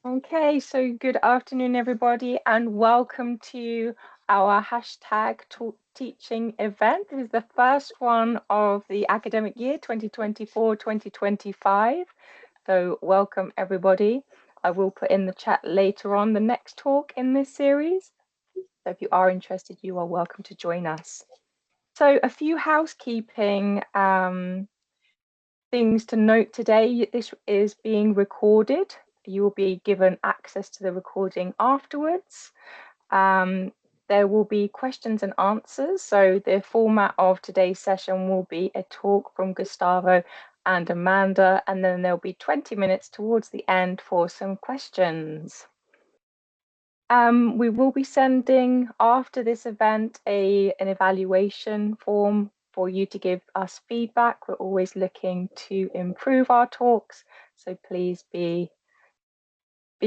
Okay, so good afternoon, everybody, and welcome to our hashtag TalkTeaching event. This is the first one of the academic year 2024-2025. So welcome, everybody. I will put in the chat later on the next talk in this series. So if you are interested, you are welcome to join us. So a few housekeeping things to note today. This is being recorded. You will be given access to the recording afterwards. There will be questions and answers. So the format of today's session will be a talk from Gustavo and Amanda, and then there'll be 20 minutes towards the end for some questions. We will be sending after this event an evaluation form for you to give us feedback. We're always looking to improve our talks, so please be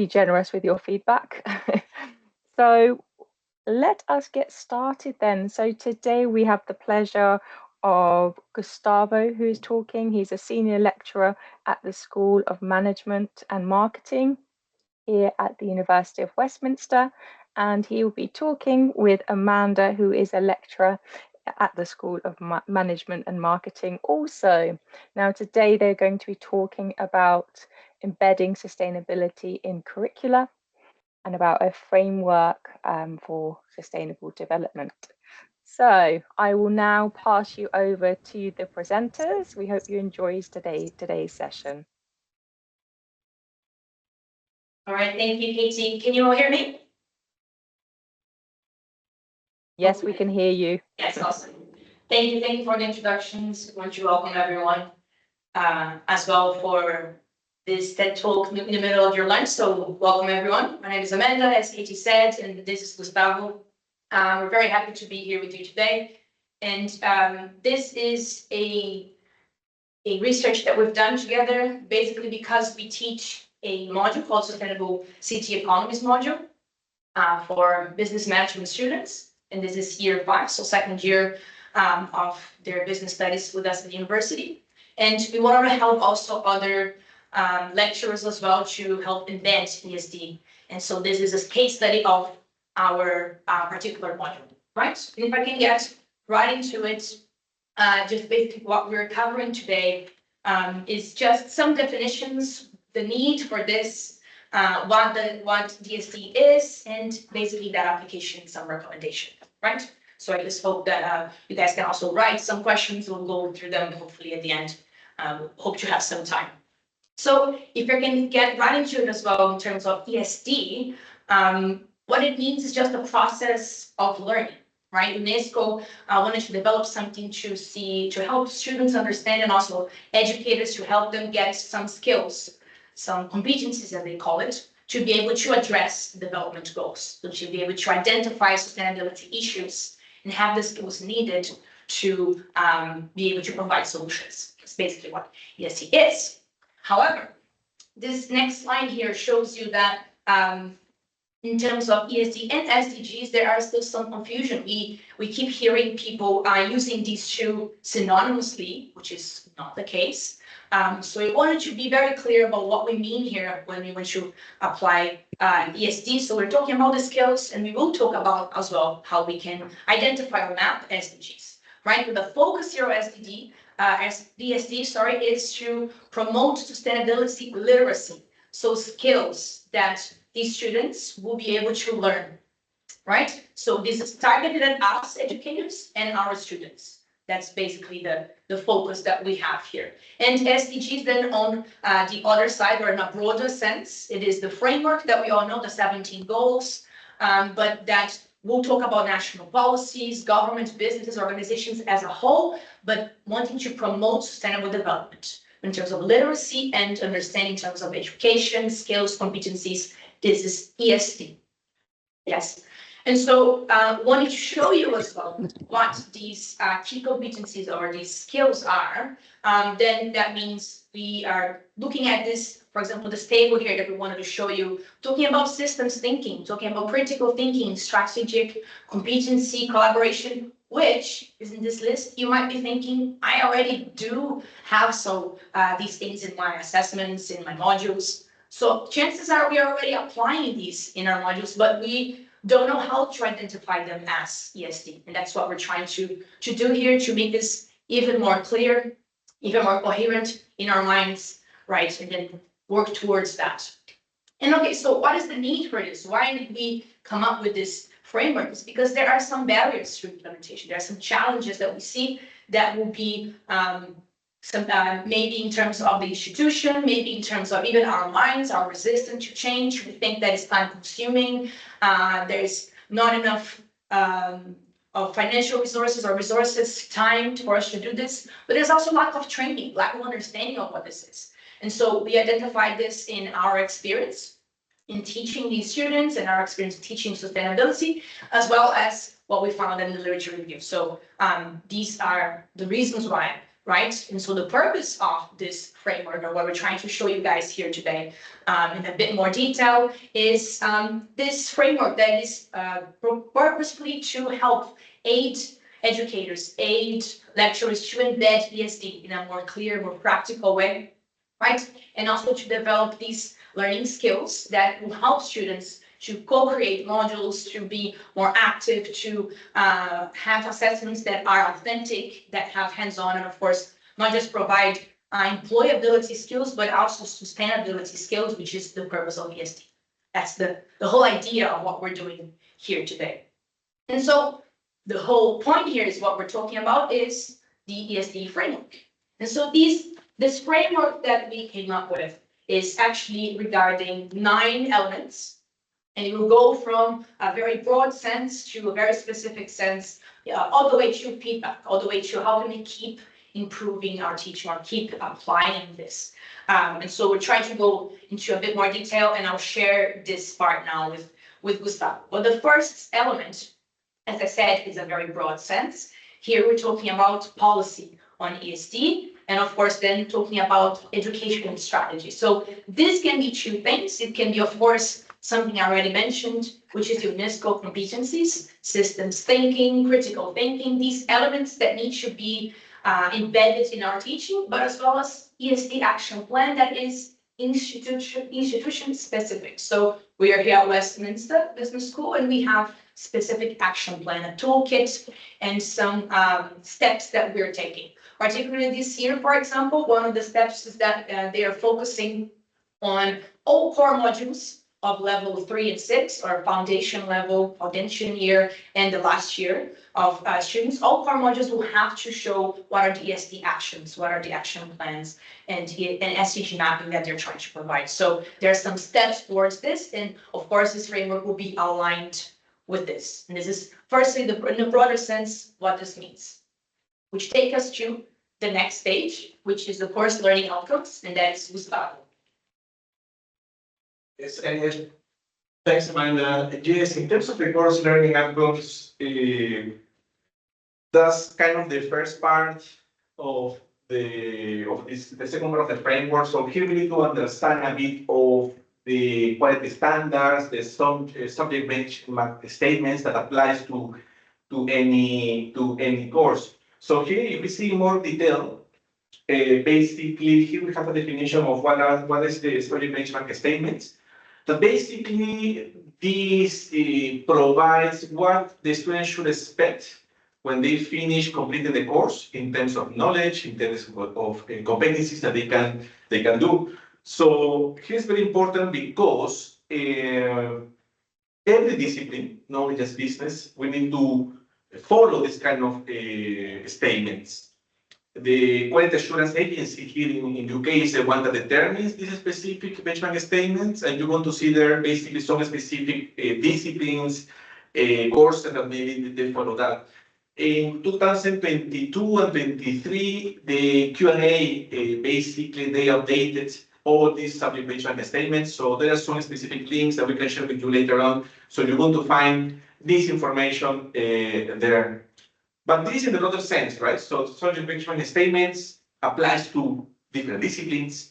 generous with your feedback. So let us get started then. So today we have the pleasure of Gustavo, who is talking. He's a senior lecturer at the School of Management and Marketing here at the University of Westminster, and he will be talking with Amanda, who is a lecturer at the School of Management and Marketing also. Now today they're going to be talking about embedding sustainability in curricula and about a framework for sustainable development. So I will now pass you over to the presenters. We hope you enjoy today's session. All right, thank you, Katie. Can you all hear me? Yes, we can hear you. Yes, awesome. Thank you for the introductions. I want to welcome everyone as well for this TED Talk in the middle of your lunch. So welcome everyone. My name is Amanda, as Katie said, and this is Gustavo. We're very happy to be here with you today. And this is a research that we've done together, basically because we teach a module called Sustainable City Economies module for business management students. And this is year 5, so second year of their business studies with us at the university. And we wanted to help also other lecturers as well to help embed ESD. And so this is a case study of our particular module, right? And if I can get right into it, just basically what we're covering today is just some definitions, the need for this, what DSD is, and basically that application, some recommendation, right? So I just hope that you guys can also write some questions. We'll go through them hopefully at the end. Hope to have some time. So if you can get right into it as well in terms of ESD, what it means is just a process of learning. Right, UNESCO wanted to develop something to help students understand and also educators to help them get some skills, some competencies as they call it, to be able to address development goals, so to be able to identify sustainability issues and have the skills needed to be able to provide solutions. That's basically what ESD is. However, this next slide here shows you that in terms of ESD and SDGs, there are still some confusion. We keep hearing people using these two synonymously, which is not the case. So we wanted to be very clear about what we mean here when we want to apply ESD. So we're talking about the skills, and we will talk about as well how we can identify or map SDGs, right? But the focus here of ESD, is to promote sustainability literacy. So skills that these students will be able to learn, right? So this is targeted at us educators and our students. That's basically the focus that we have here. And SDGs then on the other side, or in a broader sense, it is the framework that we all know, the 17 goals, but that we'll talk about national policies, government, businesses, organizations as a whole, but wanting to promote sustainable development in terms of literacy and understanding in terms of education, skills, competencies. This is ESD. Yes. And so wanting to show you as well what these key competencies or these skills are, then that means we are looking at this, for example, this table here that we wanted to show you, talking about systems thinking, talking about critical thinking, strategic competency, collaboration, which is in this list. You might be thinking, I already do have these things in my assessments, in my modules. So chances are we are already applying these in our modules, but we don't know how to identify them as ESD. And that's what we're trying to do here, to make this even more clear, even more coherent in our minds, right? And then work towards that. And okay, so what is the need for this? Why did we come up with this framework? It's because there are some barriers to implementation. There are some challenges that we see that will be maybe in terms of the institution, maybe in terms of even our minds, are resistant to change. We think that it's time consuming. There's not enough of financial resources or resources, time for us to do this. But there's also lack of training, lack of understanding of what this is. And so we identified this in our experience in teaching these students and our experience teaching sustainability, as well as what we found in the literature review. So these are the reasons why, right? And so the purpose of this framework, or what we're trying to show you guys here today in a bit more detail, is this framework that is purposefully to help aid educators, aid lecturers to embed ESD in a more clear, more practical way, right? And also to develop these learning skills that will help students to co-create modules, to be more active, to have assessments that are authentic, that have hands-on, and of course, not just provide employability skills, but also sustainability skills, which is the purpose of ESD. That's the whole idea of what we're doing here today. And so the whole point here is what we're talking about is the ESD framework. And so this framework that we came up with is actually regarding 9 elements, and it will go from a very broad sense to a very specific sense, all the way to feedback, all the way to how can we keep improving our teaching or keep applying this. And so we're trying to go into a bit more detail, and I'll share this part now with Gustavo. Well, the first element, as I said, is a very broad sense. Here we're talking about policy on ESD, and of course, then talking about educational strategy. So this can be 2 things. It can be, of course, something I already mentioned, which is UNESCO competencies, systems thinking, critical thinking, these elements that need to be embedded in our teaching, but as well as ESD action plan that is institution specific. So we are here at Westminster Business School, and we have specific action plan, a toolkit, and some steps that we're taking. Particularly this year, for example, one of the steps is that they are focusing on all core modules of level 3 and 6, or foundation level, foundation year, and the last year of students. All core modules will have to show what are the ESD actions, what are the action plans, and SDG mapping that they're trying to provide. So there are some steps towards this, and of course, this framework will be aligned with this. And this is firstly, in the broader sense, what this means, which take us to the next stage, which is the course learning outcomes, and that is Gustavo. Yes, thanks, Amanda. Yes, in terms of the course learning outcomes, that's kind of the first part of the second part of the framework. So here we need to understand a bit of the quality standards, the subject benchmark statements that applies to any course. So here, if we see more detail, basically here we have a definition of what is the subject benchmark statements. So basically, this provides what the students should expect when they finish completing the course in terms of knowledge, in terms of competencies that they can do. So here's very important because every discipline, knowledge as business, we need to follow this kind of statements. The quality assurance agency here in UK is the one that determines these specific benchmark statements, and you want to see there basically some specific disciplines, courses that maybe they follow that. In 2022 and 23, the Q&A, basically they updated all these subject benchmark statements. So there are some specific links that we can share with you later on. So you're going to find this information there. But this is in the broader sense, right? So subject benchmark statements applies to different disciplines.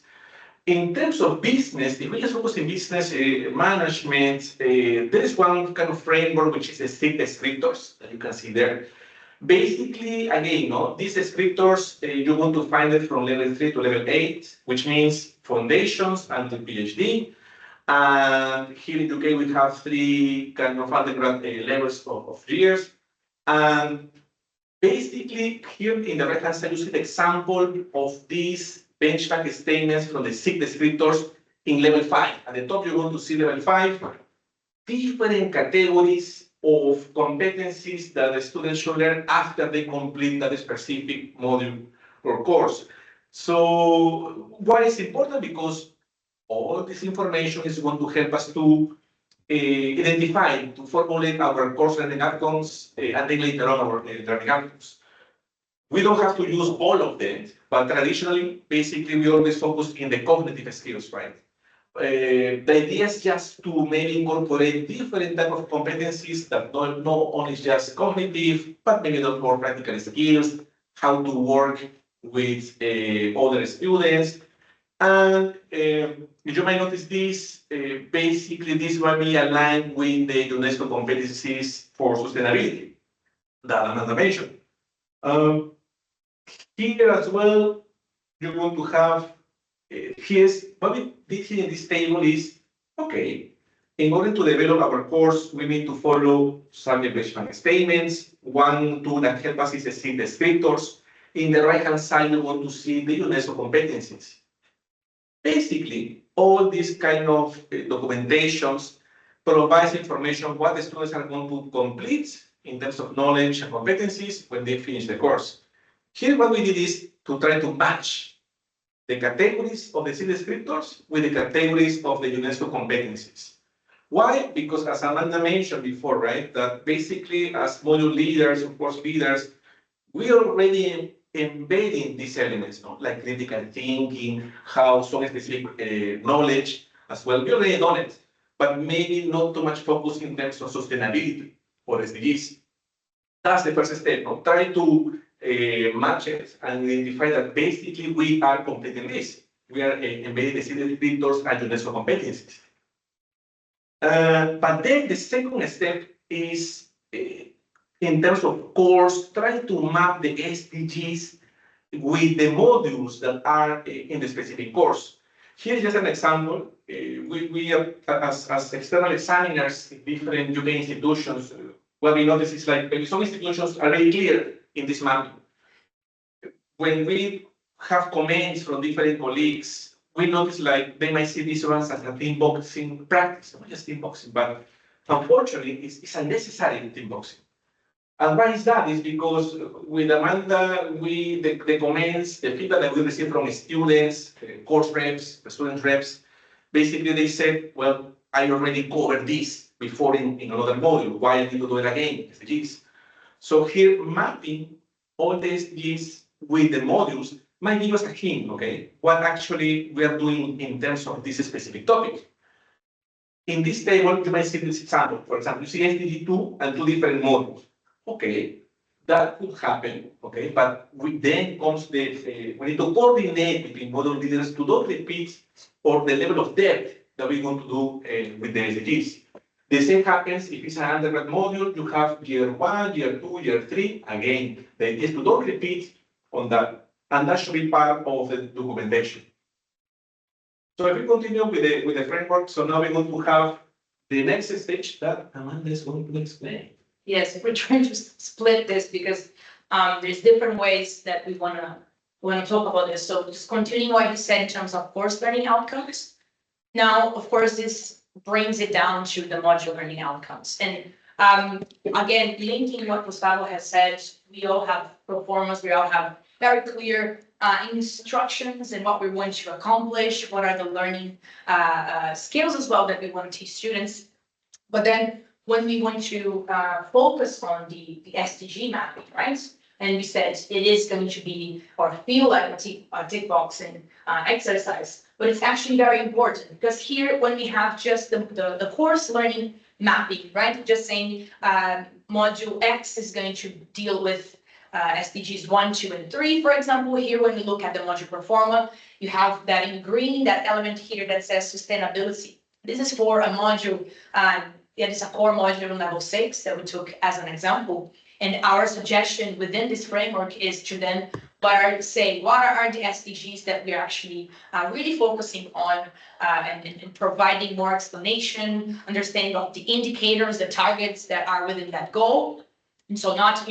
In terms of business, if we just focus in business management, there is one kind of framework which is the 6 descriptors that you can see there. Basically, again, no, these descriptors, you want to find it from level 3 to level 8, which means foundations until PhD. And here in UK, we have 3 kind of undergrad levels of years. And basically, here in the right-hand side, you see the example of these benchmark statements from the 6 descriptors in level 5. At the top, you're going to see level 5, different categories of competencies that the students should learn after they complete that specific module or course. So why is important? Because all this information is going to help us to identify, to formulate our course learning outcomes, and then later on our learning outcomes. We don't have to use all of them, but traditionally, basically, we always focus in the cognitive skills, right? The idea is just to maybe incorporate different type of competencies that not only just cognitive, but maybe the more practical skills, how to work with other students. And you might notice this, basically this might be aligned with the UNESCO competencies for sustainability that Amanda mentioned. Here as well, you're going to have here's what we did here in this table is, okay, in order to develop our course, we need to follow some benchmark statements. 1, 2 that help us is the 6 descriptors. In the right-hand side, you want to see the UNESCO competencies. Basically, all these kind of documentations provides information what the students are going to complete in terms of knowledge and competencies when they finish the course. Here, what we did is to try to match the categories of the 6 descriptors with the categories of the UNESCO competencies. Why? Because as Amanda mentioned before, right, that basically as module leaders, of course leaders, we are already embedding these elements, no? Like critical thinking, how some specific knowledge as well. We already know it, but maybe not too much focus in terms of sustainability or SDGs. That's the first step, no? Try to match it and identify that basically we are completing this. We are embedding the CETI descriptors and UNESCO competencies. But then the second step is, in terms of course, try to map the SDGs with the modules that are in the specific course. Here's just an example. We are, as external examiners in different UK institutions, what we notice is like some institutions are very clear in this mapping. When we have comments from different colleagues, we notice like they might see this one as a team boxing practice, not just team boxing, but unfortunately it's unnecessary team boxing. And why is that? Is because with Amanda, the comments, the feedback that we receive from students, course reps, student reps, basically they said, well, I already covered this before in another module. Why I need to do it again? SDGs. So here, mapping all the SDGs with the modules might give us a hint, okay, what actually we are doing in terms of this specific topic. In this table, you might see this example. For example, you see SDG 2 and 2 different modules. Okay, that could happen, okay, but then comes the, we need to coordinate between module leaders to don't repeat or the level of depth that we're going to do with the SDGs. The same happens if it's an undergrad module, you have year 1, year 2, year 3. Again, the idea is to don't repeat on that, and that should be part of the documentation. So if we continue with the framework, so now we're going to have the next stage that Amanda is going to explain. Yes, we're trying to split this because there's different ways that we want to talk about this. So just continuing what you said in terms of course learning outcomes. Now, of course, this brings it down to the module learning outcomes. And again, linking what Gustavo has said, we all have performance, we all have very clear instructions and what we want to accomplish, what are the learning skills as well that we want to teach students. But then when we want to focus on the SDG mapping, right? And we said it is going to be or feel like a tick boxing exercise, but it's actually very important because here when we have just the course learning mapping, right? Just saying module X is going to deal with SDGs 1, 2, and 3, for example. Here, when we look at the module performa, you have that in green, that element here that says sustainability. This is for a module, it is a core module on level 6 that we took as an example. And our suggestion within this framework is to then what are the SDGs that we're actually really focusing on and providing more explanation, understanding of the indicators, the targets that are within that goal. And so not,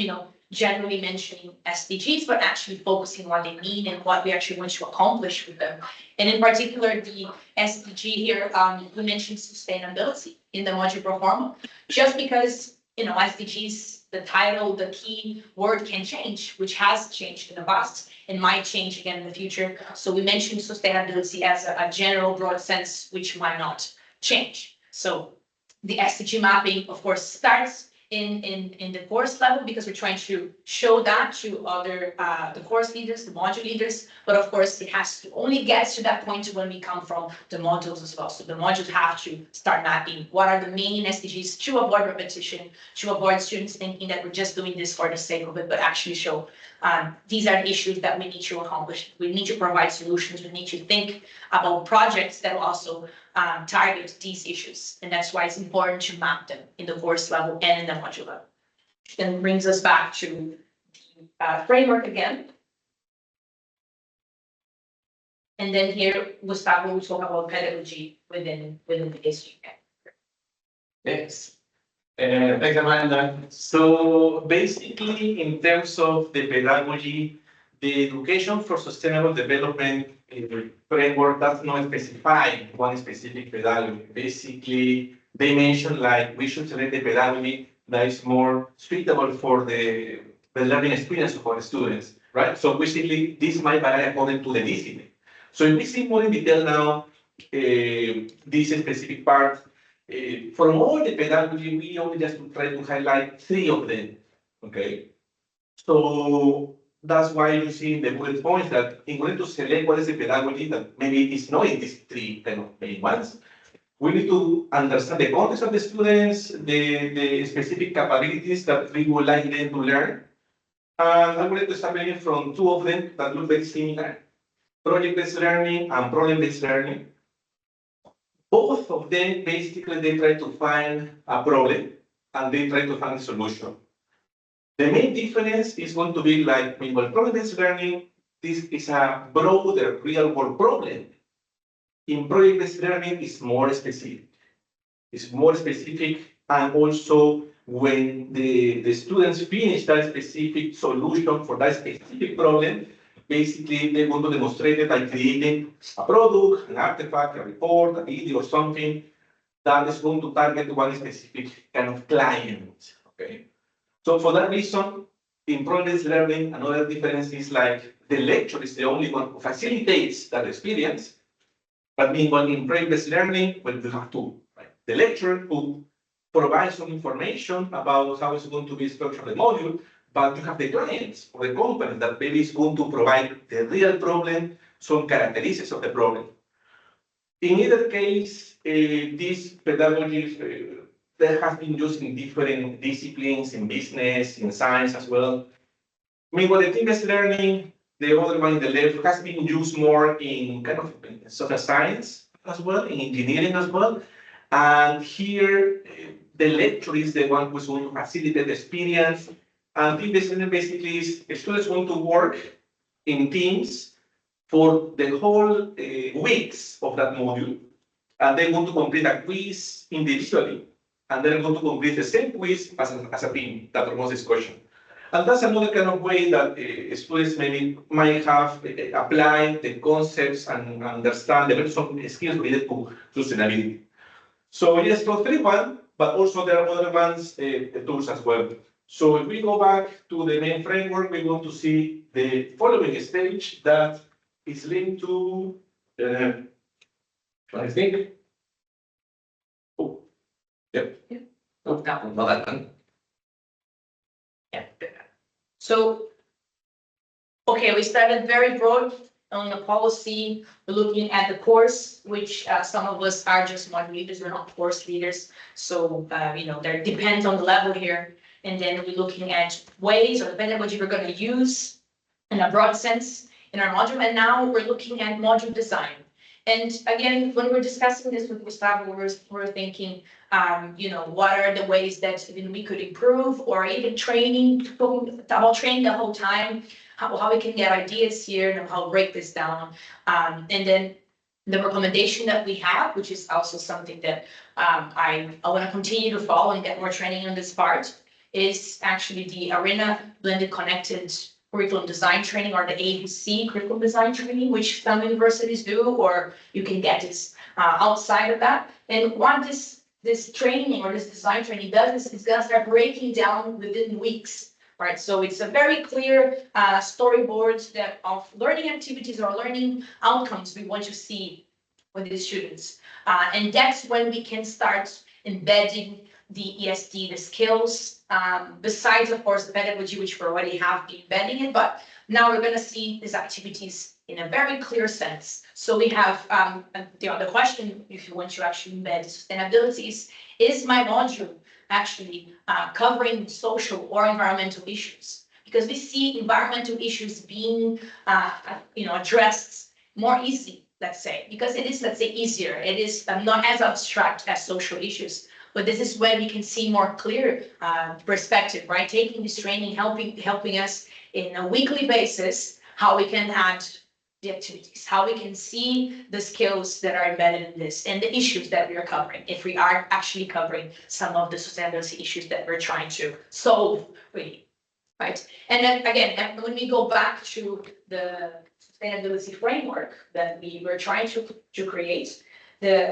generally mentioning SDGs, but actually focusing on what they mean and what we actually want to accomplish with them. And in particular, the SDG here, we mentioned sustainability in the module pro forma, just because, SDGs, the title, the key word can change, which has changed in the past and might change again in the future. So we mentioned sustainability as a general broad sense, which might not change. So the SDG mapping, of course, starts in the course level, because we're trying to show that to other the course leaders, the module leaders, but of course it has to only get to that point when we come from the modules as well. So the modules have to start mapping what are the main SDGs to avoid repetition, to avoid students thinking that we're just doing this for the sake of it, but actually show these are the issues that we need to accomplish. We need to provide solutions. We need to think about projects that will also target these issues. And that's why it's important to map them in the course level and in the module level. Which then brings us back to the framework again. And then here, Gustavo will talk about pedagogy within the ESG. Yes. Thanks, Amanda. So basically, in terms of the pedagogy, the Education for Sustainable Development framework does not specify one specific pedagogy. Basically, they mention like we should select the pedagogy that is more suitable for the learning experience of our students, right? So basically, this might vary according to the discipline. So if we see more in detail now, this specific part, from all the pedagogy, we only just try to highlight 3 of them, okay? So that's why you see in the bullet points that in order to select what is the pedagogy that maybe is not in these 3 kind of main ones, we need to understand the context of the students, the specific capabilities that we would like them to learn. And I'm going to start learning from 2 of them that look very similar, project-based learning and problem-based learning. Both of them, basically, they try to find a problem and they try to find a solution. The main difference is going to be like, well, problem-based learning, this is a broader real-world problem. In project-based learning, it's more specific. It's more specific, and also when the students finish that specific solution for that specific problem, basically, they're going to demonstrate it by creating a product, an artifact, a report, a video, or something that is going to target one specific kind of client, okay? So for that reason, in project-based learning, another difference is like the lecture is the only one who facilitates that experience, but meanwhile in project-based learning, well, you have to, right? The lecturer who provides some information about how it's going to be structured the module, but you have the clients or the company that maybe is going to provide the real problem, some characteristics of the problem. In either case, these pedagogies that have been used in different disciplines, in business, in science as well. Meanwhile, the team-based learning, the other one in the left, has been used more in kind of social science as well, in engineering as well. And here, the lecturer is the one who's going to facilitate the experience. And team-based learning basically is students want to work in teams for the whole weeks of that module. And they want to complete a quiz individually. And they're going to complete the same quiz as a team that promotes discussion. And that's another kind of way that students maybe might have applied the concepts and understand the some skills related to sustainability. So yes, so 3-1, but also there are other ones, tools as well. So if we go back to the main framework, we're going to see the following stage that is linked to, I think. Oh, yep. Yeah. Oh, not that one. Yeah. So, okay, we started very broad on the policy. We're looking at the course, which some of us are just module leaders, we're not course leaders. So, there depends on the level here. And then we're looking at ways or the pedagogy we're going to use in a broad sense in our module. And now we're looking at module design. And again, when we're discussing this with Gustavo, we're thinking, what are the ways that even we could improve, or even training, about training the whole time, how we can get ideas here and how to break this down. And then the recommendation that we have, which is also something that I want to continue to follow and get more training on this part, is actually the ARENA blended connected curriculum design training, or the ABC curriculum design training, which some universities do, or you can get this outside of that. And what this training or this design training does is it's gonna start breaking down within weeks, right? So it's a very clear storyboard that of learning activities or learning outcomes we want to see with these students. And that's when we can start embedding the ESD, the skills, besides, of course, the pedagogy, which we already have been embedding it, but now we're going to see these activities in a very clear sense. So we have the other question, if you want to actually embed sustainability, is my module actually covering social or environmental issues? Because we see environmental issues being addressed more easily, let's say, because it is, let's say, easier. It is not as abstract as social issues. But this is where we can see more clear perspective, right? Taking this training, helping us in a weekly basis, how we can add the activities, how we can see the skills that are embedded in this and the issues that we are covering, if we are actually covering some of the sustainability issues that we're trying to solve, really, right? And then again, when we go back to the sustainability framework that we were trying to create,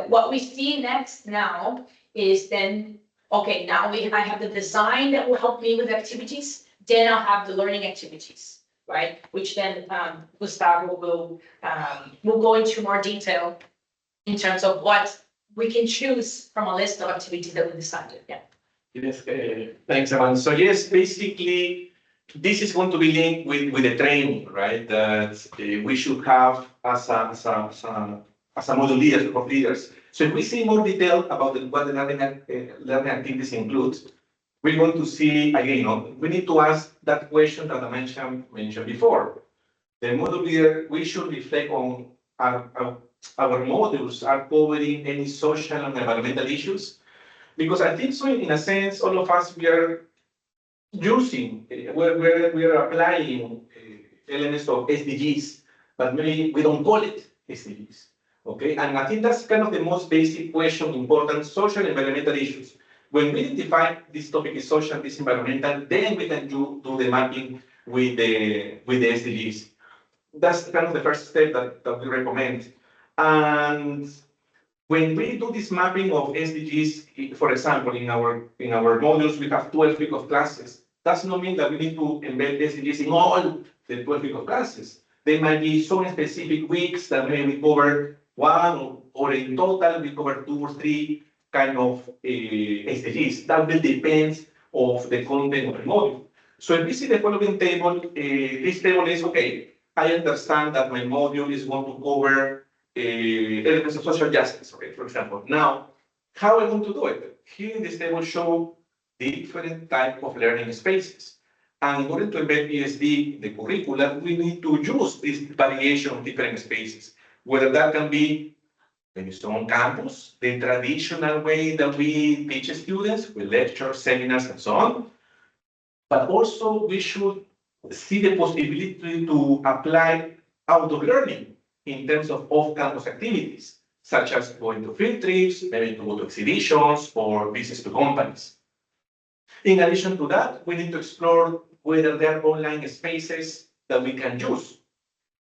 what we see next now is then, okay, now I have the design that will help me with activities, then I'll have the learning activities, right? Which then Gustavo will go into more detail in terms of what we can choose from a list of activities that we decided, yeah. Yes, thanks, Evan. So yes, basically, this is going to be linked with the training, right? That we should have as a model leaders, of leaders. So if we see more detail about what the learning activities include, we're going to see, again, we need to ask that question that I mentioned before. The module leader, we should reflect on our modules are covering any social and environmental issues. Because I think so, in a sense, all of us, we are using, we are applying elements of SDGs, but maybe we don't call it SDGs. Okay, and I think that's kind of the most basic question, important social and environmental issues. When we identify this topic is social, this environmental, then we can do the mapping with the SDGs. That's kind of the first step that we recommend. And when we do this mapping of SDGs, for example, in our modules, we have 12 weeks of classes. Does not mean that we need to embed SDGs in all the 12 weeks of classes. There might be some specific weeks that maybe we cover one, or in total we cover 2 or 3 kind of SDGs. That will depend of the content of the module. So if we see the following table, this table is okay. I understand that my module is going to cover elements of social justice, okay, for example. Now, how am I going to do it? Here in this table show different type of learning spaces. And in order to embed ESD, the curricula, we need to use this variation of different spaces. Whether that can be maybe on campus, the traditional way that we teach students with lectures, seminars, and so on. But also we should see the possibility to apply out of learning in terms of off-campus activities, such as going to field trips, maybe to go to exhibitions or visits to companies. In addition to that, we need to explore whether there are online spaces that we can use.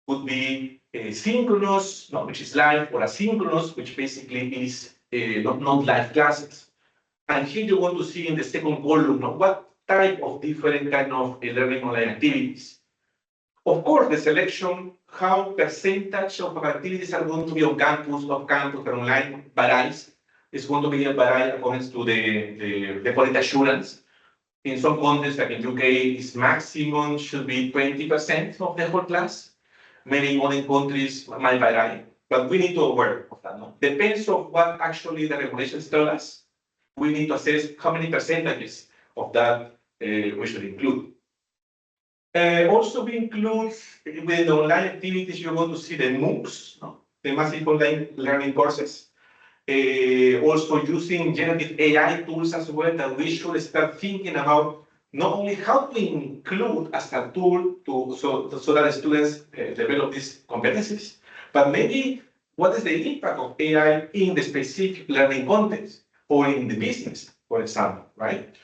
Could be synchronous, which is live, or asynchronous, which basically is not live classes. And here you want to see in the second column what type of different kind of learning online activities. Of course, the selection, how percentage of activities are going to be on campus, off campus, or online varies. It's going to be a variety according to the quality assurance. In some countries, like in UK, its maximum should be 20% of the whole class. Many other countries might vary, but we need to be aware of that. No? Depends on what actually the regulations tell us. We need to assess how many percentages of that we should include. Also, we include with the online activities, you're going to see the MOOCs. No? the massive online learning courses. Also using generative AI tools as well, that we should start thinking about not only how to include as a tool so that the students develop these competencies, but maybe what is the impact of AI in the specific learning context or in the business, for example, right?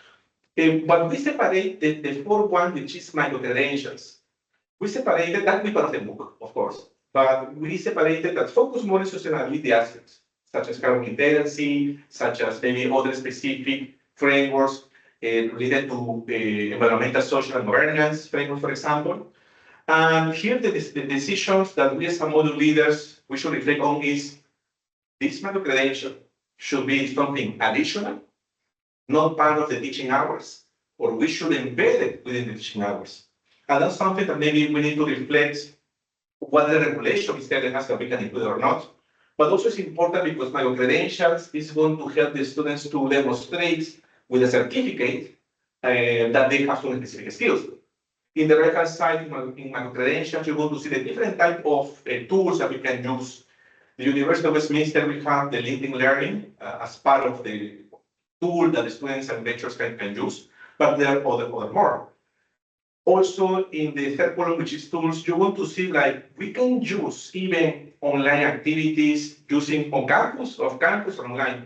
But we separate the fourth one, which is micro-credentials. We separated that we part of the book, of course, but we separated that focus more on sustainability aspects, such as carbon literacy, such as maybe other specific frameworks related to environmental, social, and governance framework, for example. And here the decisions that we as module leaders, we should reflect on is this micro-credential should be something additional, not part of the teaching hours, or we should embed it within the teaching hours. And that's something that maybe we need to reflect what the regulation is telling us that we can include or not. But also it's important because micro-credentials is going to help the students to demonstrate with a certificate that they have some specific skills. In the right-hand side, in micro-credentials, you're going to see the different type of tools that we can use. The University of Westminster, we have the LinkedIn Learning as part of the tool that the students and lecturers can use, but there are other more. Also, in the third column, which is tools, you want to see like we can use even online activities using on campus, off campus, or online.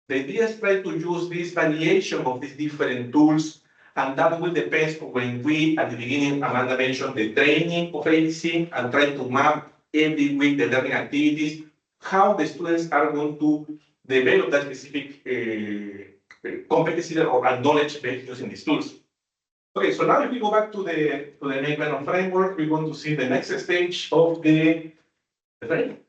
The idea is try to use this variation of these different tools, and that will depend on when we, at the beginning, Amanda mentioned the training of ADC and try to map every week the learning activities, how the students are going to develop that specific competency or knowledge based using these tools. Okay, so now if we go back to the enablement framework, we're going to see the next stage of the framework.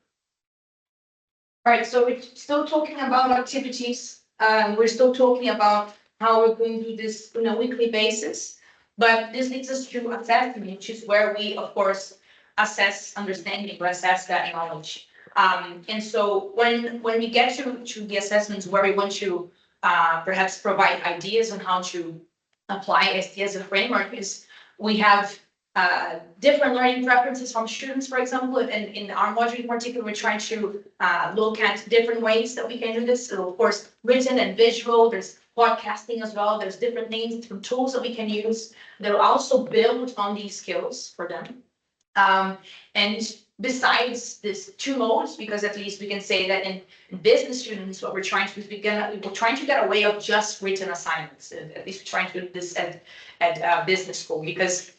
All right, so we're still talking about activities. We're still talking about how we're going to do this on a weekly basis. But this leads us to assessment, which is where we, of course, assess understanding or assess that knowledge. And so when we get to the assessments where we want to perhaps provide ideas on how to apply SD as a framework, is we have different learning preferences from students, for example. And in our module in particular, we're trying to look at different ways that we can do this. So of course, written and visual, there's podcasting as well. There's different things, different tools that we can use that will also build on these skills for them. And besides these two modes, because at least we can say that in business students, what we're trying to do is we're trying to get away of just written assignments. At least we're trying to do this at business school, because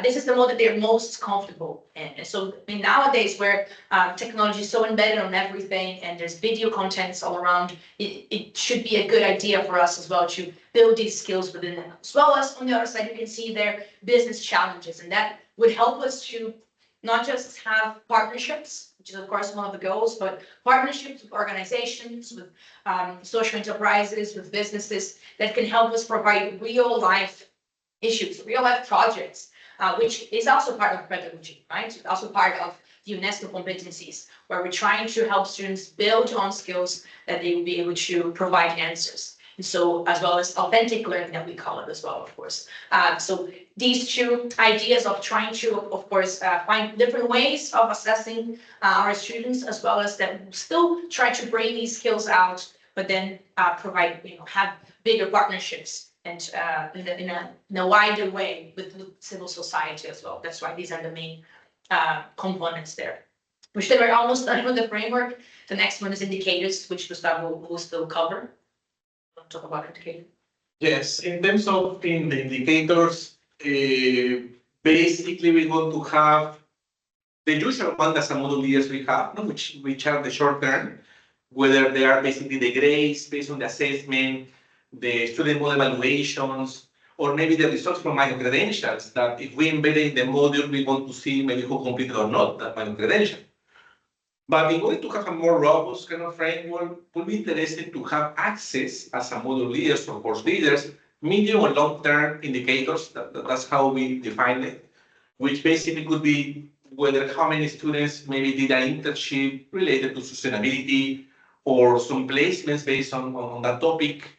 this is the mode that they're most comfortable in. And so nowadays, where technology is so embedded on everything and there's video contents all around, it should be a good idea for us as well to build these skills within them. As well as on the other side, you can see their business challenges, and that would help us to not just have partnerships, which is of course one of the goals, but partnerships with organizations, with social enterprises, with businesses that can help us provide real life issues, real life projects, which is also part of pedagogy, right? It's also part of the UNESCO competencies, where we're trying to help students build on skills that they will be able to provide answers. And so, as well as authentic learning that we call it as well, of course. So these two ideas of trying to, of course, find different ways of assessing our students, as well as that still try to bring these skills out, but then provide, have bigger partnerships and in a wider way with civil society as well. That's why these are the main components there. Which they were almost done with the framework. The next one is indicators, which Gustavo will still cover. Talk about indicators. Yes, in terms of the indicators, basically we're going to have the usual one that some module leaders we have, which are the short term, whether they are basically the grades based on the assessment, the student model evaluations, or maybe the results from micro-credentials, that if we embed it in the module, we want to see maybe who completed or not that micro-credential. But in order to have a more robust kind of framework, we'll be interested to have access as a module leaders or course leaders, medium or long-term indicators, that's how we define it, which basically could be whether how many students maybe did an internship related to sustainability or some placements based on that topic,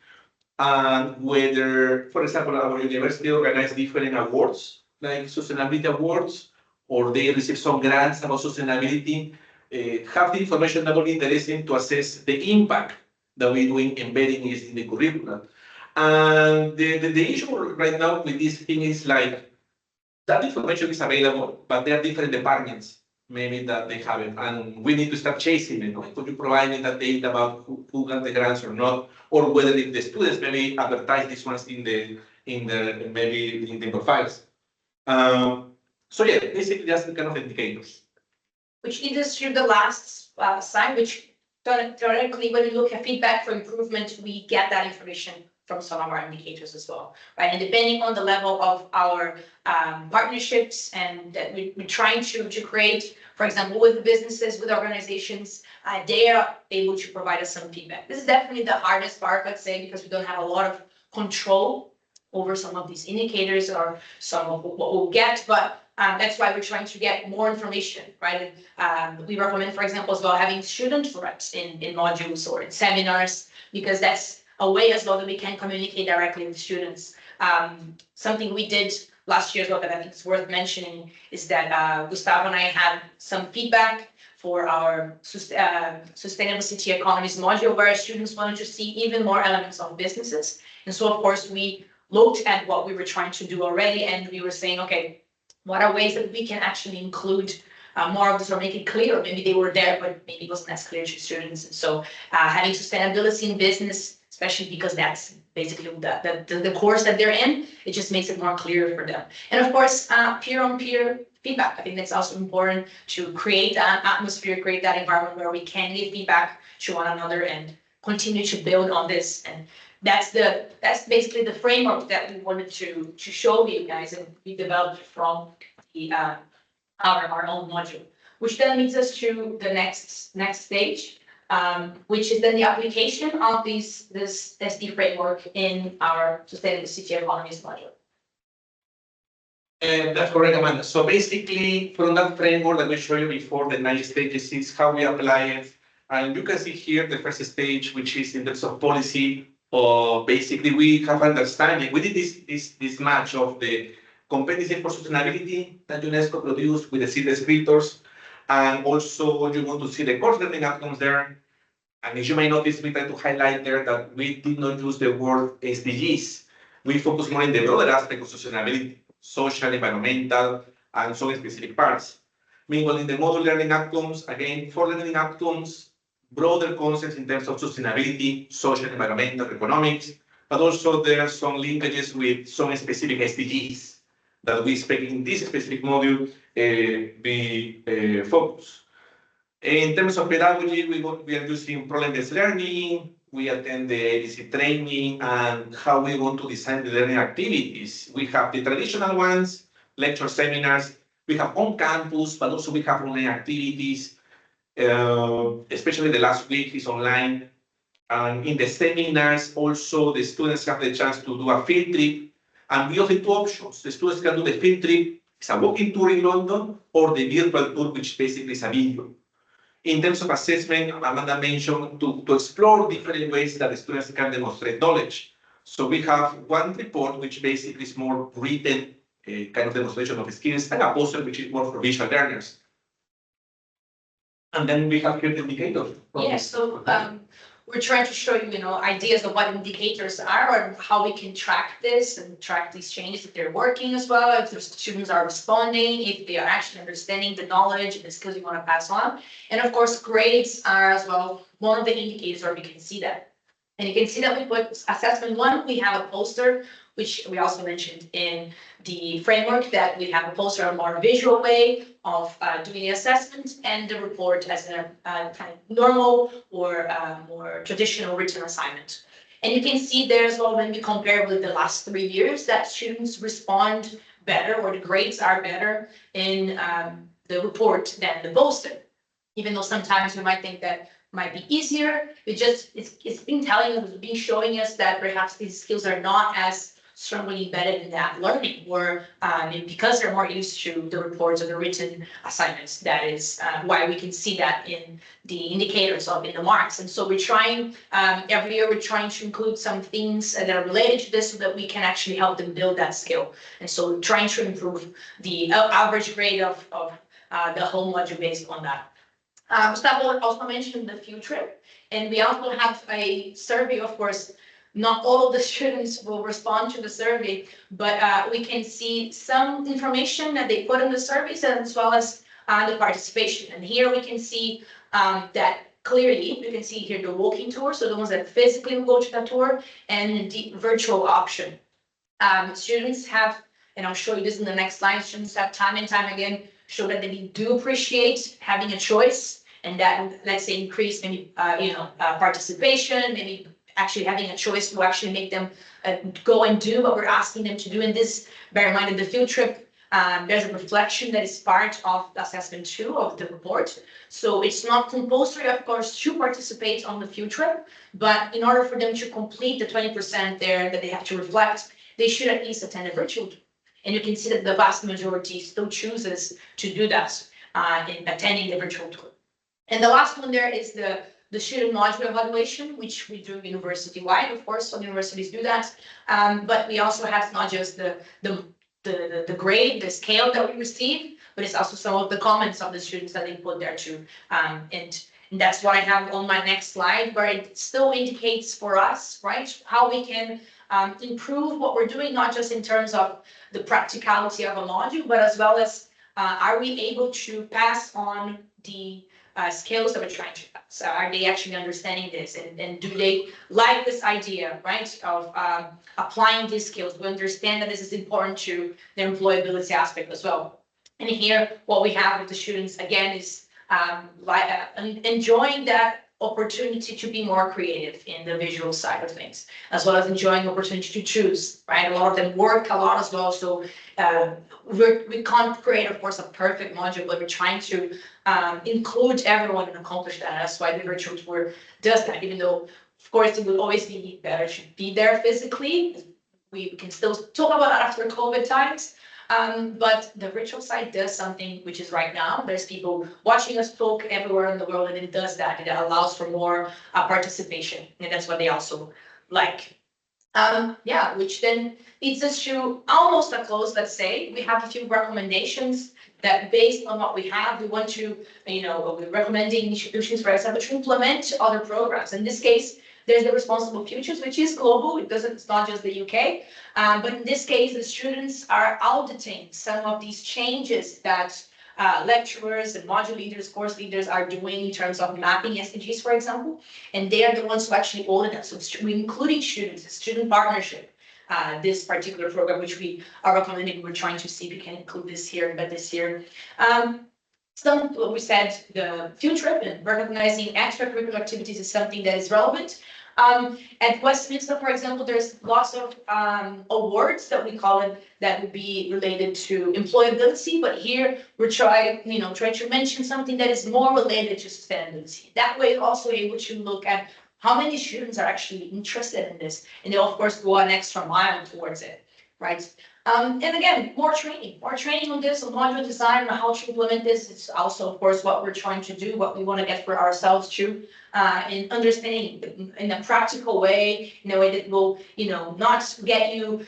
and whether, for example, our university organized different awards, like sustainability awards, or they receive some grants about sustainability. have the information that will be interesting to assess the impact that we're doing embedding is in the curriculum. And the issue right now with this thing is like that information is available, but there are different departments maybe that they have it, and we need to start chasing it. Could you provide me that data about who got the grants or not, or whether if the students maybe advertise these ones in the maybe in the profiles. So yeah, basically that's the kind of indicators. Which leads us to the last slide, which theoretically, when we look at feedback for improvement, we get that information from some of our indicators as well, right? And depending on the level of our partnerships and that we're trying to create, for example, with businesses, with organizations, they are able to provide us some feedback. This is definitely the hardest part, let's say, because we don't have a lot of control over some of these indicators or some of what we'll get, but that's why we're trying to get more information, right? We recommend, for example, as well, having student reps in modules or in seminars, because that's a way as well that we can communicate directly with students. Something we did last year as well that I think is worth mentioning is that Gustavo and I had some feedback for our Sustainable City Economies module, where students wanted to see even more elements of businesses. And so, of course, we looked at what we were trying to do already, and we were saying, okay, what are ways that we can actually include more of this or make it clear? Maybe they were there, but maybe it wasn't as clear to students. And so having sustainability in business, especially because that's basically the course that they're in, it just makes it more clear for them. And of course, peer-on-peer feedback. I think that's also important to create that atmosphere, create that environment where we can give feedback to one another and continue to build on this. And that's basically the framework that we wanted to show you guys, and we developed from the our own module, which then leads us to the next stage, which is then the application of this SD framework in our Sustainable City Economies module. And that's correct, Amanda. So basically, from that framework that we showed you before, the 9 stages is how we apply it. And you can see here the first stage, which is in terms of policy. Basically, we have understanding. We did this match of the competency for sustainability that UNESCO produced with the CETI descriptors, and also you want to see the course learning outcomes there. And as you may notice, we try to highlight there that we did not use the word SDGs. We focus more on the broader aspect of sustainability, social, environmental, and some specific parts. Meanwhile, in the module learning outcomes, again, 4 learning outcomes, broader concepts in terms of sustainability, social, environmental, economics, but also there are some linkages with some specific SDGs that we expect in this specific module be focused. In terms of pedagogy, we are using problem-based learning, we attend the ABC training, and how we want to design the learning activities. We have the traditional ones, lecture seminars, we have on campus, but also we have online activities. Especially the last week is online. And in the seminars, also the students have the chance to do a field trip. And we offer 2 options. The students can do the field trip, it's a walking tour in London, or the virtual tour, which basically is a video. In terms of assessment, Amanda mentioned to explore different ways that the students can demonstrate knowledge. So we have one report, which basically is more written kind of demonstration of skills, and a poster, which is more for visual learners. And then we have here the indicators. Yes, so we're trying to show you, ideas of what indicators are and how we can track this and track these changes, if they're working as well, if the students are responding, if they are actually understanding the knowledge and the skills you want to pass on. And of course, grades are as well one of the indicators where we can see that. And you can see that we put assessment 1, we have a poster, which we also mentioned in the framework, that we have a poster, a more visual way of doing the assessment, and the report as a kind of normal or more traditional written assignment. And you can see there as well, when we compare with the last 3 years, that students respond better, or the grades are better in the report than the poster. Even though sometimes we might think that might be easier, it's been telling us, been showing us that perhaps these skills are not as strongly embedded in that learning, or because they're more used to the reports or the written assignments. That is why we can see that in the indicators in the marks. And so we're trying, every year we're trying to include some things that are related to this so that we can actually help them build that skill. And so we're trying to improve the average grade of the whole module based on that. Gustavo also mentioned the field trip, and we also have a survey. Of course, not all of the students will respond to the survey, but we can see some information that they put in the surveys as well as the participation. And here we can see that clearly, you can see here the walking tour, so the ones that physically will go to the tour, and the virtual option. Students have, and I'll show you this in the next slide, students have time and time again show that they do appreciate having a choice, and that, let's say, increase maybe participation, maybe actually having a choice to actually make them go and do what we're asking them to do. In this, bear in mind, in the field trip, there's a reflection that is part of assessment 2 of the report. So it's not compulsory, of course, to participate on the field trip, but in order for them to complete the 20% there that they have to reflect, they should at least attend a virtual tour. And you can see that the vast majority still chooses to do that in attending the virtual tour. And the last one there is the student module evaluation, which we do university-wide, of course, some universities do that. But we also have not just the grade, the scale that we receive, but it's also some of the comments of the students that they put there too. And that's what I have on my next slide, where it still indicates for us, right, how we can improve what we're doing, not just in terms of the practicality of a module, but as well as are we able to pass on the skills that we're trying to pass? Are they actually understanding this? And do they like this idea, right, of applying these skills? We understand that this is important to their employability aspect as well. And here, what we have with the students, again, is enjoying that opportunity to be more creative in the visual side of things, as well as enjoying the opportunity to choose, right? A lot of them work a lot as well, so we can't create, of course, a perfect module, but we're trying to include everyone and accomplish that. That's why the virtual tour does that, even though, of course, it would always be better to be there physically. We can still talk about that after COVID times. But the virtual side does something which is right now. There's people watching us talk everywhere in the world, and it does that. It allows for more participation, and that's what they also like. Yeah, which then leads us to almost a close. Let's say we have a few recommendations that, based on what we have, we want to, we're recommending institutions, for example, to implement other programs. In this case, there's the Responsible Futures, which is global. It's not just the UK. But in this case, the students are auditing some of these changes that lecturers and module leaders, course leaders are doing in terms of mapping SDGs, for example. And they are the ones who actually audit that. So we're including students, a student partnership, this particular program, which we are recommending. We're trying to see if we can include this here, but this year. We said the field trip and recognizing extracurricular activities is something that is relevant. At Westminster, for example, there's lots of awards that we call it that would be related to employability, but here we're trying to mention something that is more related to sustainability. That way, we're also able to look at how many students are actually interested in this, and they'll of course go an extra mile towards it, right? And again, more training on this, on module design, on how to implement this. It's also, of course, what we're trying to do, what we want to get for ourselves too, in understanding in a practical way, in a way that will, not get you,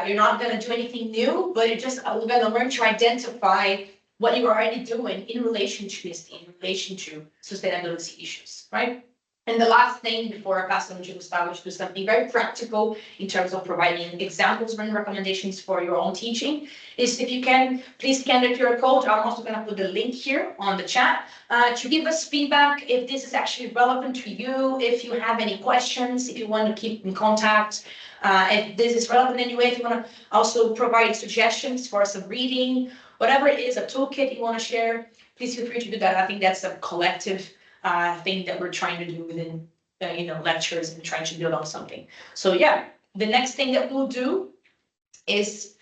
you're not going to do anything new, but you're just going to learn to identify what you're already doing in relation to this, in relation to sustainability issues, right? And the last thing before I pass on to Gustavo to do something very practical in terms of providing examples and recommendations for your own teaching is, if you can, please scan the QR code. I'm also going to put the link here on the chat to give us feedback if this is actually relevant to you, if you have any questions, if you want to keep in contact, if this is relevant anyway, if you want to also provide suggestions for some reading, whatever it is, a toolkit you want to share, please feel free to do that. I think that's a collective thing that we're trying to do within, lectures and trying to build on something. So yeah, the next thing that we'll do is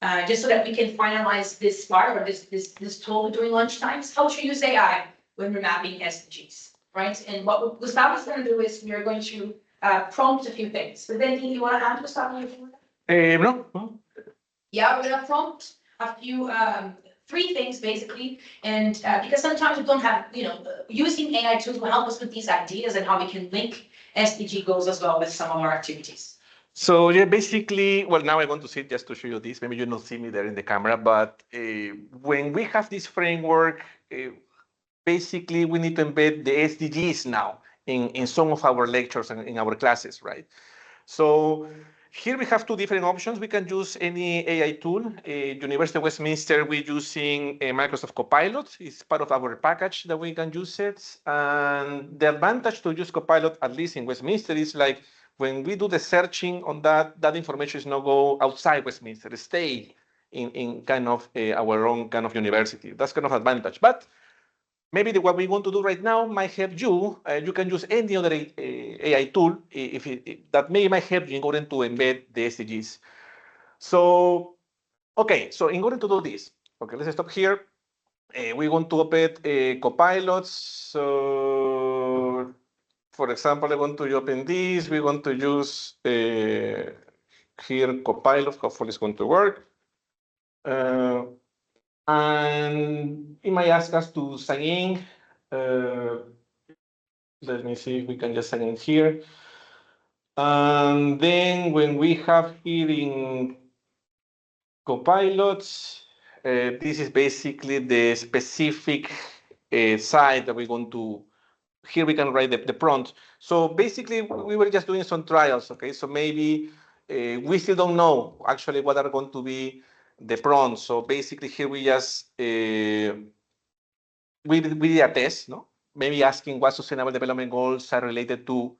just so that we can finalize this part or this talk during lunchtimes, how to use AI when we're mapping SDGs, right? And what Gustavo's going to do is we are going to prompt a few things. But then, you want to add, Gustavo? No. Yeah, we're going to prompt a few. 3 things basically, and because sometimes we don't have, using AI tools will help us with these ideas and how we can link SDG goals as well with some of our activities. So yeah, basically, well, now I want to sit just to show you this. Maybe you don't see me there in the camera, but when we have this framework, basically we need to embed the SDGs now in some of our lectures and in our classes, right? So here we have two different options. We can use any AI tool. University of Westminster, we're using a Microsoft Copilot. It's part of our package that we can use it. And the advantage to use Copilot, at least in Westminster, is like when we do the searching on that, that information is not go outside Westminster, it stay in kind of our own kind of university. That's kind of advantage. But maybe what we want to do right now might help you. You can use any other AI tool that might help you in order to embed the SDGs. So, okay, so in order to do this, okay, let's stop here. We want to open Copilots. So, for example, I want to open this. We want to use here Copilot. Hopefully, it's going to work. And it might ask us to sign in. Let me see if we can just sign in here. And then when we have here in Copilots, this is basically the specific site that we're going to, here we can write the prompt. So basically we were just doing some trials, okay? So maybe we still don't know actually what are going to be the prompts. So basically here we just, we did a test, no? Maybe asking what sustainable development goals are related to.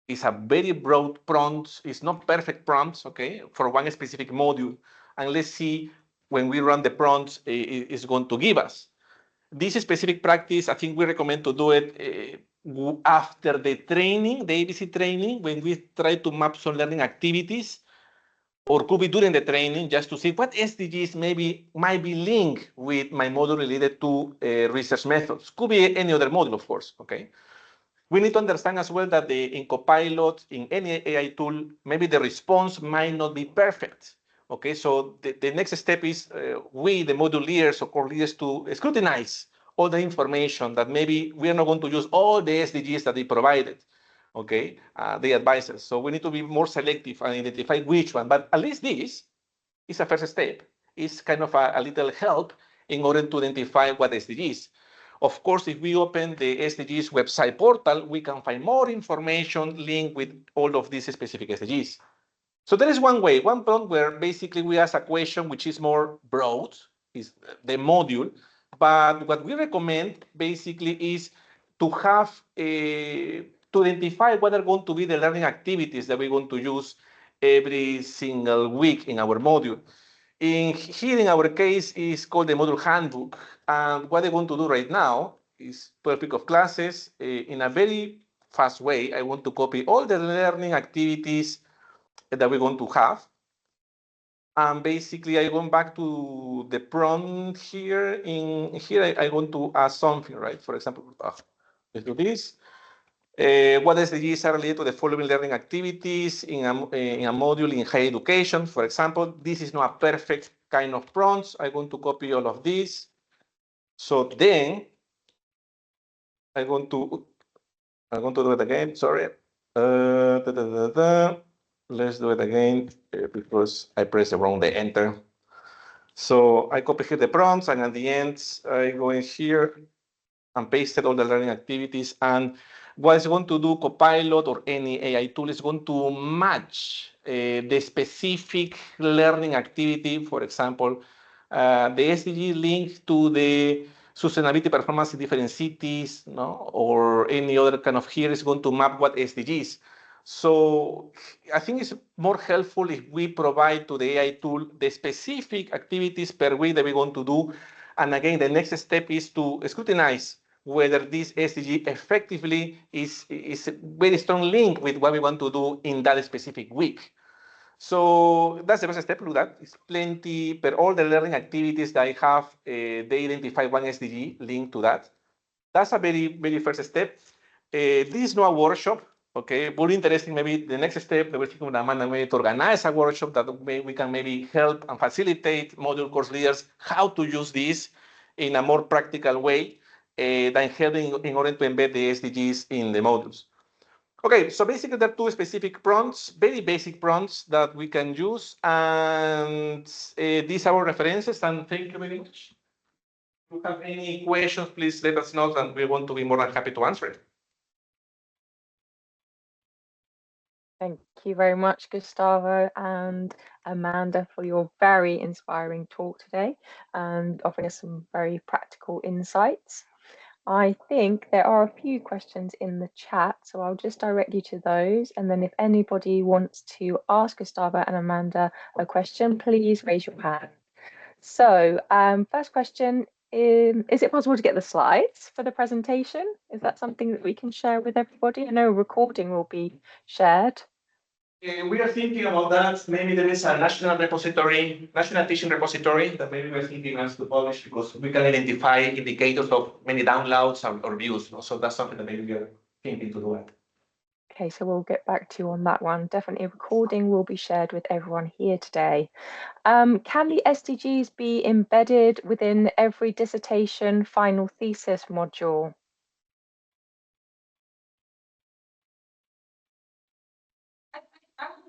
Is a very broad prompt. It's not perfect prompts, okay, for one specific module. And let's see when we run the prompts, it's going to give us. This specific practice, I think we recommend to do it after the training, the ABC training, when we try to map some learning activities, or could be during the training, just to see what SDGs maybe might be linked with my module related to research methods. Could be any other module, of course, okay? We need to understand as well that in Copilot, in any AI tool, maybe the response might not be perfect. Okay, so the next step is we, the module leaders or core leaders, to scrutinize all the information that maybe we are not going to use all the SDGs that they provided, okay, the advisors. So we need to be more selective and identify which one, but at least this is a first step. It's kind of a little help in order to identify what SDGs. Of course, if we open the SDGs website portal, we can find more information linked with all of these specific SDGs. So there is one way, one prompt where basically we ask a question which is more broad, is the module, but what we recommend basically is to have to identify what are going to be the learning activities that we're going to use every single week in our module. Here in our case is called the module handbook. And what I want to do right now is 12 weeks of classes. In a very fast way, I want to copy all the learning activities that we're going to have. And basically, I go back to the prompt here. In here, I want to add something, right? For example, let's do this. What SDGs are related to the following learning activities in a module in higher education? For example, this is not a perfect kind of prompts. I'm going to copy all of this. So then I'm going to do it again. Sorry. Let's do it again because I pressed the wrong enter. So I copy here the prompts, and at the end I go in here and pasted all the learning activities. And what it's going to do, Copilot or any AI tool is going to match the specific learning activity. For example, the SDG link to the sustainability performance in different cities, no? Or any other kind of here is going to map what SDGs. So I think it's more helpful if we provide to the AI tool the specific activities per week that we're going to do. And again, the next step is to scrutinize whether this SDG effectively is a very strong link with what we want to do in that specific week. So that's the first step. Look, that is plenty, but all the learning activities that I have, they identify one SDG linked to that. That's a very, very first step. This is not a workshop, okay? Very interesting. Maybe the next step, we're thinking with Amanda maybe to organize a workshop that we can maybe help and facilitate module course leaders how to use this in a more practical way than helping in order to embed the SDGs in the modules. Okay, so basically there are two specific prompts, very basic prompts that we can use, and these are our references, and thank you very much. If you have any questions, please let us know, and we want to be more than happy to answer it. Thank you very much, Gustavo and Amanda, for your very inspiring talk today and offering us some very practical insights. I think there are a few questions in the chat, so I'll just direct you to those. And then if anybody wants to ask Gustavo and Amanda a question, please raise your hand. So first question, is it possible to get the slides for the presentation? Is that something that we can share with everybody? I know a recording will be shared. We are thinking about that. Maybe there is a national repository, national teaching repository that maybe we're thinking us to publish, because we can identify indicators of many downloads or views. So that's something that maybe we are thinking to do it. Okay, so we'll get back to you on that one. Definitely a recording will be shared with everyone here today. Can the SDGs be embedded within every dissertation final thesis module?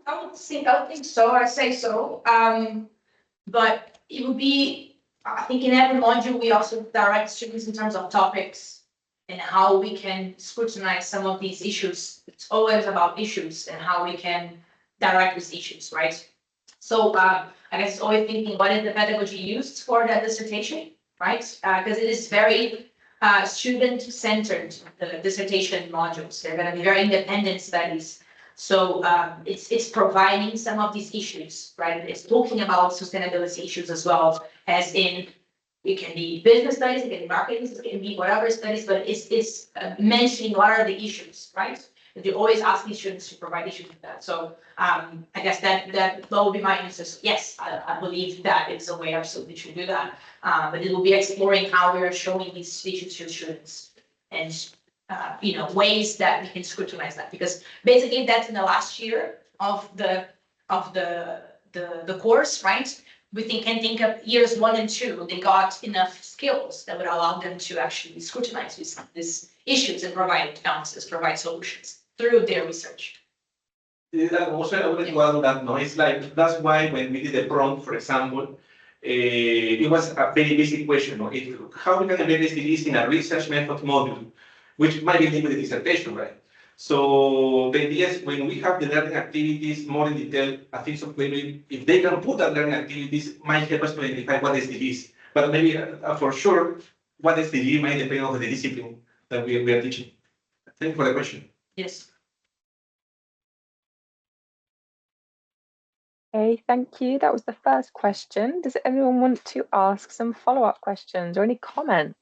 I would think so. I say so. But it would be, I think in every module, we also direct students in terms of topics and how we can scrutinize some of these issues. It's always about issues and how we can direct these issues, right? So I guess it's always thinking, what is the pedagogy used for that dissertation, right? Because it is very student-centered, the dissertation modules. They're going to be very independent studies. So it's providing some of these issues, right? It's talking about sustainability issues as well, as in, it can be business studies, it can be marketing, it can be whatever studies, but it's mentioning what are the issues, right? And they always ask these students to provide issues with that. So I guess that will be my answer. So yes, I believe that it's a way absolutely to do that. But it will be exploring how we are showing these issues to students and ways that we can scrutinize that, because basically that's in the last year of the course, right? We can think of years 1 and 2, they got enough skills that would allow them to actually scrutinize these issues and provide answers, provide solutions through their research. Also, I would add on that. No, it's like, that's why when we did the prompt, for example, it was a very basic question. No? How we can embed SDGs in a research method module, which might be linked with the dissertation, right? So the idea is, when we have the learning activities more in detail, I think so maybe if they can put that learning activities, might help us to identify what SDG is. But maybe for sure, what SDG might depend on the discipline that we are teaching. Thank you for the question. Yes. Okay, thank you. That was the first question. Does anyone want to ask some follow-up questions or any comments?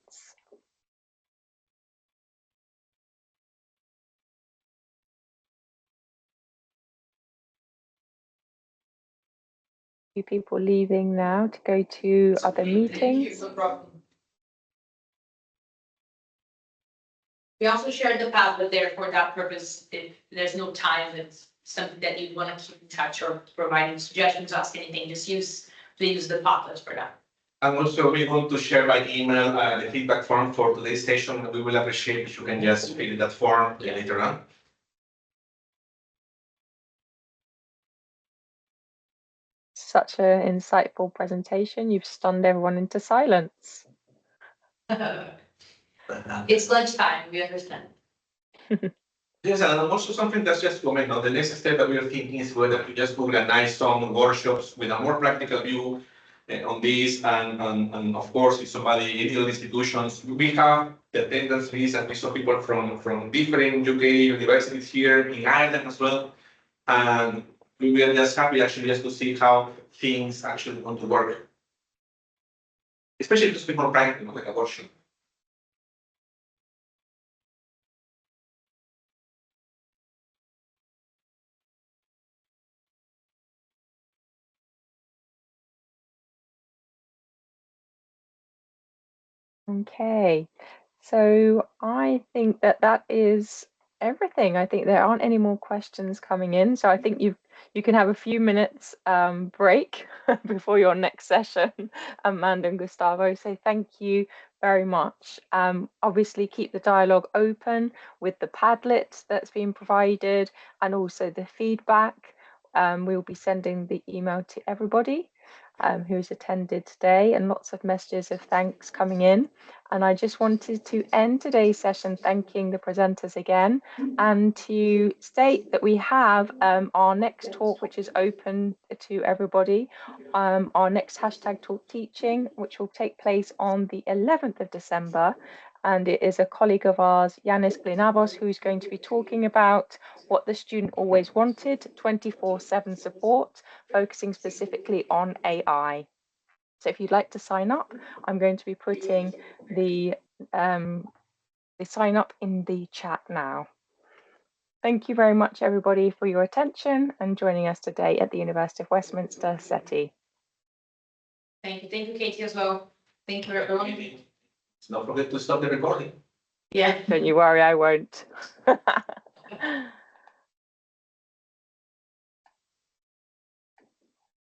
Few people leaving now to go to other meetings. No problem. We also shared the Padlet there for that purpose. If there's no time, it's something that you want to keep in touch or providing suggestions, ask anything, just use the Padlet for that. And also, we want to share by email the feedback form for today's session. We will appreciate if you can just fill in that form later on. Such an insightful presentation. You've stunned everyone into silence. It's lunchtime, we understand. Yes, and also something that's just comment on the next step that we are thinking is whether to just organize some workshops with a more practical view on this, and of course, if somebody in the institutions, we have the attendance fees, and we saw people from different UK universities here in Ireland as well, and we were just happy actually just to see how things actually want to work, especially to speak more practical, like a workshop. Okay, so I think that is everything. I think there aren't any more questions coming in, so I think you can have a few minutes break before your next session, Amanda and Gustavo. So thank you very much. Obviously keep the dialogue open with the Padlet that's been provided and also the feedback. We'll be sending the email to everybody. who's attended today, and lots of messages of thanks coming in. And I just wanted to end today's session thanking the presenters again, and to state that we have our next talk, which is open to everybody, our next hashtag TalkTeaching, which will take place on the 11th of December. And it is a colleague of ours, Yanis Glinavos, who's going to be talking about what the student always wanted, 24/7 support, focusing specifically on AI. So if you'd like to sign up, I'm going to be putting the sign up in the chat now. Thank you very much, everybody, for your attention and joining us today at the University of Westminster, CETI. Thank you, Katie, as well. Thank you, everyone. Don't forget to stop the recording. Yeah. Don't you worry, I won't.